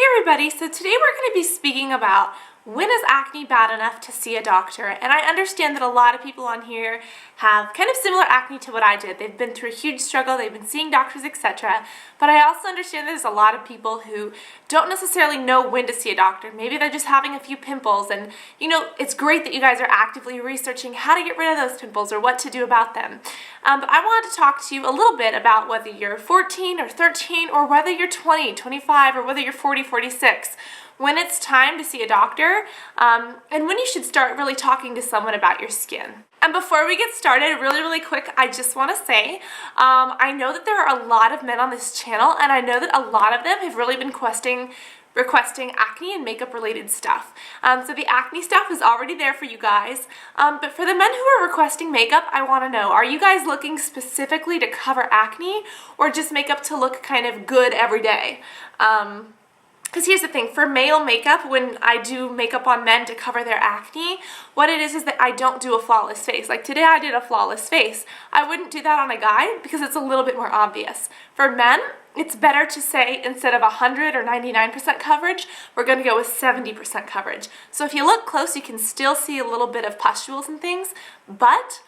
Hey everybody, so today we're going to be speaking about when is acne bad enough to see a doctor. And I understand that a lot of people on here have kind of similar acne to what I did. They've been through a huge struggle, they've been seeing doctors, etc. But I also understand there's a lot of people who don't necessarily know when to see a doctor. Maybe they're just having a few pimples, and it's great that you guys are actively researching how to get rid of those pimples or what to do about them. But I wanted to talk to you a little bit about whether you're 14 or 13 or whether you're 20, 25, or whether you're 40, 46. When it's time to see a doctor, and when you should start really talking to someone about your skin. And before we get started, really quick, I just want to say, I know that there are a lot of men on this channel, and I know that a lot of them have really been requesting acne and makeup related stuff. So the acne stuff is already there for you guys, but for the men who are requesting makeup, I want to know, are you guys looking specifically to cover acne or just makeup to look kind of good every day? Because here's the thing, for male makeup, when I do makeup on men to cover their acne, what it is that I don't do a flawless face. Like today I did a flawless face. I wouldn't do that on a guy because it's a little bit more obvious. For men, it's better to say instead of 100 or 99% coverage, we're going to go with 70% coverage. So if you look close, you can still see a little bit of pustules and things, but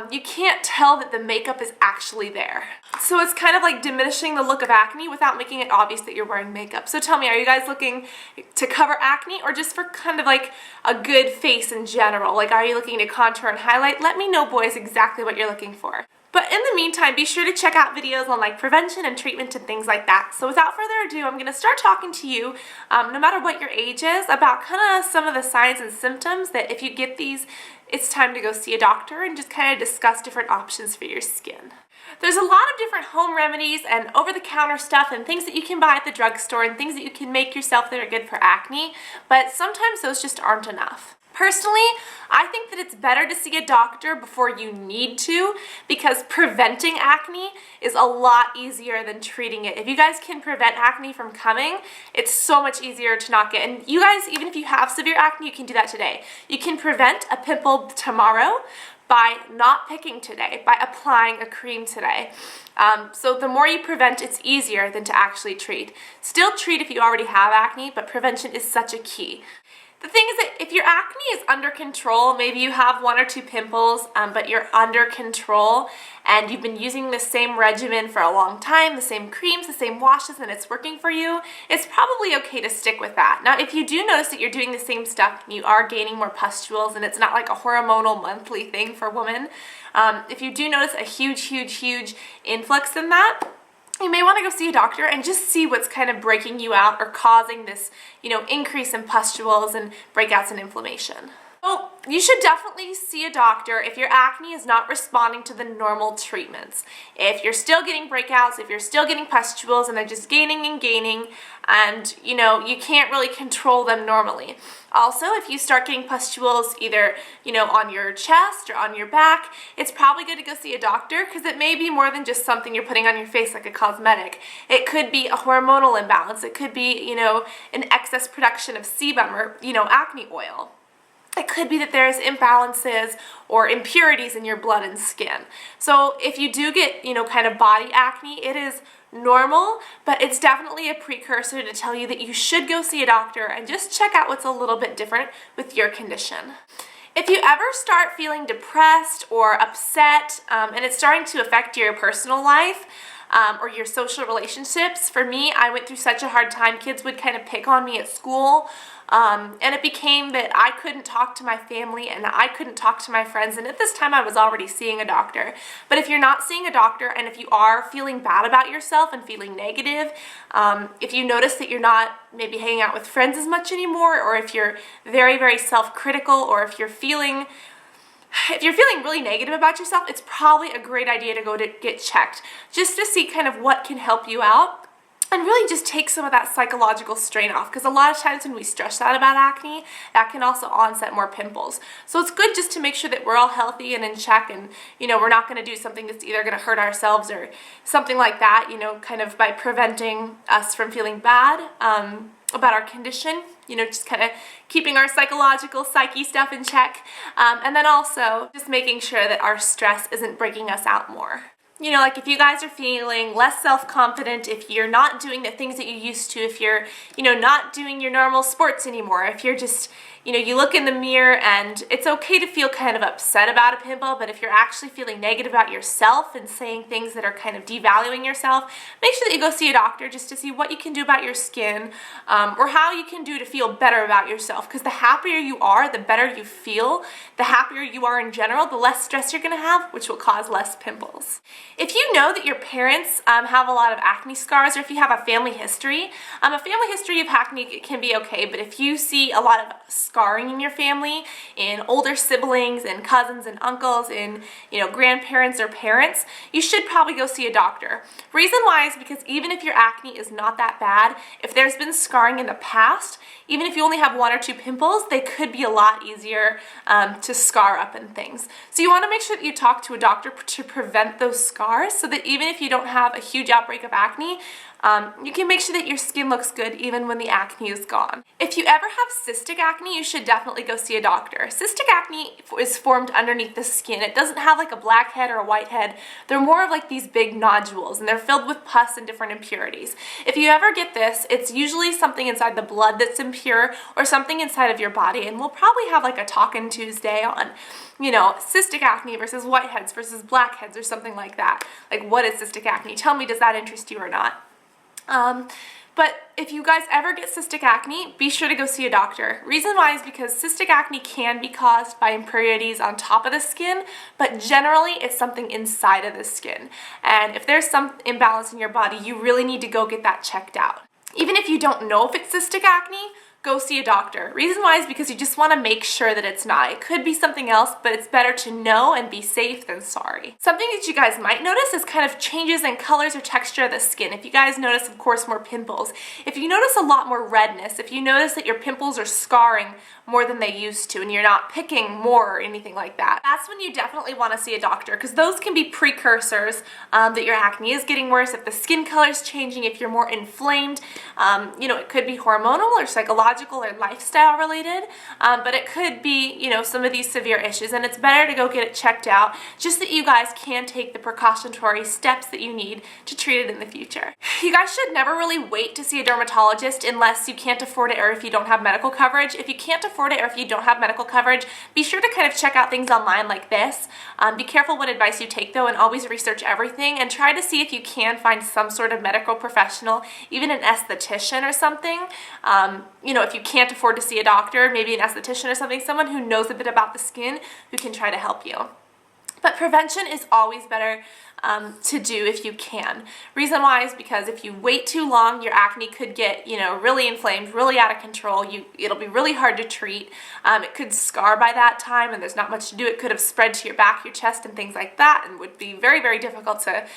you can't tell that the makeup is actually there. So it's kind of like diminishing the look of acne without making it obvious that you're wearing makeup. So tell me, are you guys looking to cover acne or just for kind of like a good face in general? Like, are you looking to contour and highlight? Let me know, boys, exactly what you're looking for. But in the meantime, be sure to check out videos on like prevention and treatment and things like that. So without further ado, I'm going to start talking to you, no matter what your age is, about kind of some of the signs and symptoms that if you get these, it's time to go see a doctor and just kind of discuss different options for your skin. There's a lot of different home remedies and over-the-counter stuff and things that you can buy at the drugstore and things that you can make yourself that are good for acne, but sometimes those just aren't enough. Personally, I think that it's better to see a doctor before you need to because preventing acne is a lot easier than treating it. If you guys can prevent acne from coming, it's so much easier to not get. And you guys, even if you have severe acne, you can do that today. You can prevent a pimple tomorrow by not picking today, by applying a cream today. So the more you prevent, it's easier than to actually treat. Still treat if you already have acne, but prevention is such a key. The thing is that if your acne is under control, maybe you have 1 or 2 pimples, but you're under control and you've been using the same regimen for a long time, the same creams, the same washes, and it's working for you, it's probably okay to stick with that. Now, if you do notice that you're doing the same stuff and you are gaining more pustules and it's not like a hormonal monthly thing for women, if you do notice a huge influx in that, you may want to go see a doctor and just see what's kind of breaking you out or causing this, increase in pustules and breakouts and inflammation. So you should definitely see a doctor if your acne is not responding to the normal treatments. If you're still getting breakouts, if you're still getting pustules and they're just gaining and you can't really control them normally. Also, if you start getting pustules either, on your chest or on your back, it's probably good to go see a doctor because it may be more than just something you're putting on your face like a cosmetic. It could be a hormonal imbalance. It could be, an excess production of sebum or, acne oil. It could be that there's imbalances or impurities in your blood and skin. So if you do get, kind of body acne, it is normal, but it's definitely a precursor to tell you that you should go see a doctor and just check out what's a little bit different with your condition. If you ever start feeling depressed or upset and it's starting to affect your personal life, or your social relationships. For me, I went through such a hard time. Kids would kind of pick on me at school, and it became that I couldn't talk to my family and I couldn't talk to my friends, and at this time I was already seeing a doctor. But if you're not seeing a doctor and if you are feeling bad about yourself and feeling negative, if you notice that you're not maybe hanging out with friends as much anymore, or if you're very self-critical, or if you're feeling really negative about yourself, it's probably a great idea to go to get checked just to see kind of what can help you out and really just take some of that psychological strain off, because a lot of times when we stress out about acne, that can also onset more pimples. So it's good just to make sure that we're all healthy and in check, and we're not going to do something that's either going to hurt ourselves or something like that, kind of by preventing us from feeling bad about our condition, just kind of keeping our psychological psyche stuff in check, and then also just making sure that our stress isn't breaking us out more. You know, like if you guys are feeling less self-confident, if you're not doing the things that you used to, if you're, not doing your normal sports anymore, if you're just, you look in the mirror and it's okay to feel kind of upset about a pimple, but if you're actually feeling negative about yourself and saying things that are kind of devaluing yourself, make sure that you go see a doctor just to see what you can do about your skin, or how you can do to feel better about yourself. Because the happier you are, the better you feel, the happier you are in general, the less stress you're going to have, which will cause less pimples. If you know that your parents have a lot of acne scars, or if you have a family history of acne, it can be okay, but if you see a lot of scarring in your family, in older siblings and cousins and uncles, in grandparents or parents, you should probably go see a doctor. Reason why is because even if your acne is not that bad, if there's been scarring in the past, even if you only have 1 or 2 pimples, they could be a lot easier to scar up and things. So you want to make sure that you talk to a doctor to prevent those scars, so that even if you don't have a huge outbreak of acne, you can make sure that your skin looks good even when the acne is gone. If you ever have cystic acne, you should definitely go see a doctor. Cystic acne is formed underneath the skin. It doesn't have like a black head or a white head. They're more of like these big nodules, and they're filled with pus and different impurities. If you ever get this, it's usually something inside the blood that's impure, or something inside of your body, and we'll probably have like a Talkin' Tuesday on cystic acne versus whiteheads versus blackheads or something like that. Like, what is cystic acne? Tell me, does that interest you or not? But if you guys ever get cystic acne, be sure to go see a doctor. Reason why is because cystic acne can be caused by impurities on top of the skin, but generally it's something inside of the skin. And if there's some imbalance in your body, you really need to go get that checked out. Even if you don't know if it's cystic acne, go see a doctor. Reason why is because you just want to make sure that it's not. It could be something else, but it's better to know and be safe than sorry. Something that you guys might notice is kind of changes in colors or texture of the skin. If you guys notice, of course, more pimples. If you notice a lot more redness, if you notice that your pimples are scarring more than they used to and you're not picking more or anything like that, that's when you definitely want to see a doctor, because those can be precursors that your acne is getting worse. If the skin color is changing, if you're more inflamed, it could be hormonal or psychological or lifestyle related, but it could be, some of these severe issues, and it's better to go get it checked out just that you guys can take the precautionary steps that you need to treat it in the future. You guys should never really wait to see a dermatologist unless you can't afford it or if you don't have medical coverage. If you can't afford it or if you don't have medical coverage, be sure to kind of check out things online like this. Be careful what advice you take though, and always research everything, and try to see if you can find some sort of medical professional, even an esthetician or something. If you can't afford to see a doctor, maybe an esthetician or something, someone who knows a bit about the skin who can try to help you. But prevention is always better to do if you can. Reason why is because if you wait too long, your acne could get, really inflamed, really out of control. It'll be really hard to treat. It could scar by that time, and there's not much to do. It could have spread to your back, your chest, and things like that, and would be very, very difficult to,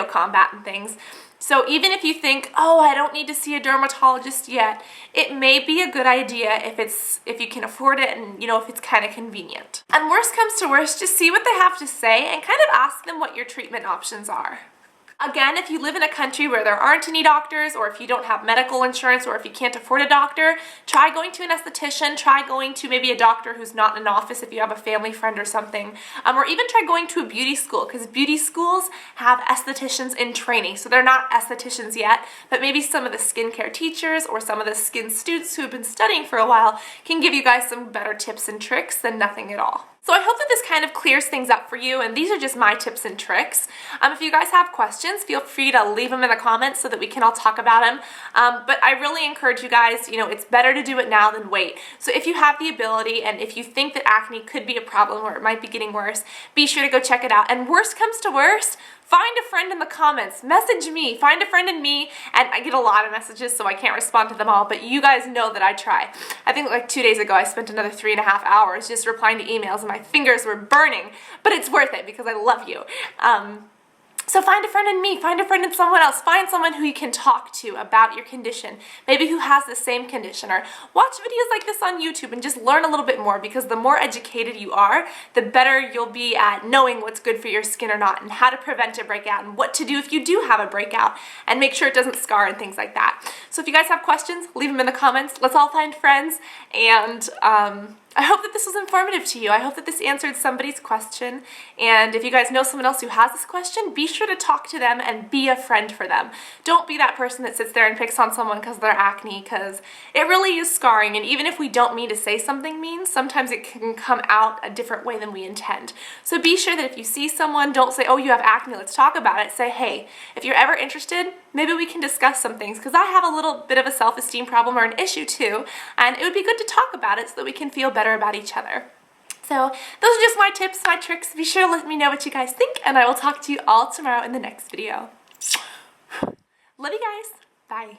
combat and things. So even if you think, oh, I don't need to see a dermatologist yet, it may be a good idea if you can afford it and, if it's kind of convenient. And worst comes to worst, just see what they have to say and kind of ask them what your treatment options are. Again, if you live in a country where there aren't any doctors, or if you don't have medical insurance, or if you can't afford a doctor, try going to an esthetician, try going to maybe a doctor who's not in an office if you have a family friend or something, or even try going to a beauty school, because beauty schools have estheticians in training. So they're not estheticians yet, but maybe some of the skincare teachers or some of the skin students who have been studying for a while can give you guys some better tips and tricks than nothing at all. So I hope that this kind of clears things up for you, and these are just my tips and tricks. If you guys have questions, feel free to leave them in the comments so that we can all talk about them. But I really encourage you guys, it's better to do it now than wait. So if you have the ability, and if you think that acne could be a problem or it might be getting worse, be sure to go check it out. And worst comes to worst, find a friend in the comments, message me, find a friend in me, and I get a lot of messages so I can't respond to them all, but you guys know that I try. I think like 2 days ago I spent another 3.5 hours just replying to emails and my fingers were burning, but it's worth it because I love you. So find a friend in me, find a friend in someone else, find someone who you can talk to about your condition, maybe who has the same condition, or watch videos like this on YouTube and just learn a little bit more, because the more educated you are, the better you'll be at knowing what's good for your skin or not, and how to prevent a breakout, and what to do if you do have a breakout, and make sure it doesn't scar and things like that. So if you guys have questions, leave them in the comments. Let's all find friends, and I hope that this was informative to you. I hope that this answered somebody's question, and if you guys know someone else who has this question, be sure to talk to them and be a friend for them. Don't be that person that sits there and picks on someone because of their acne, because it really is scarring, and even if we don't mean to say something mean, sometimes it can come out a different way than we intend. So be sure that if you see someone, don't say, oh, you have acne, let's talk about it. Say, hey, if you're ever interested, maybe we can discuss some things, because I have a little bit of a self-esteem problem or an issue too, and it would be good to talk about it so that we can feel better about each other. So those are just my tips, my tricks. Be sure to let me know what you guys think, and I will talk to you all tomorrow in the next video. Love you guys. Bye.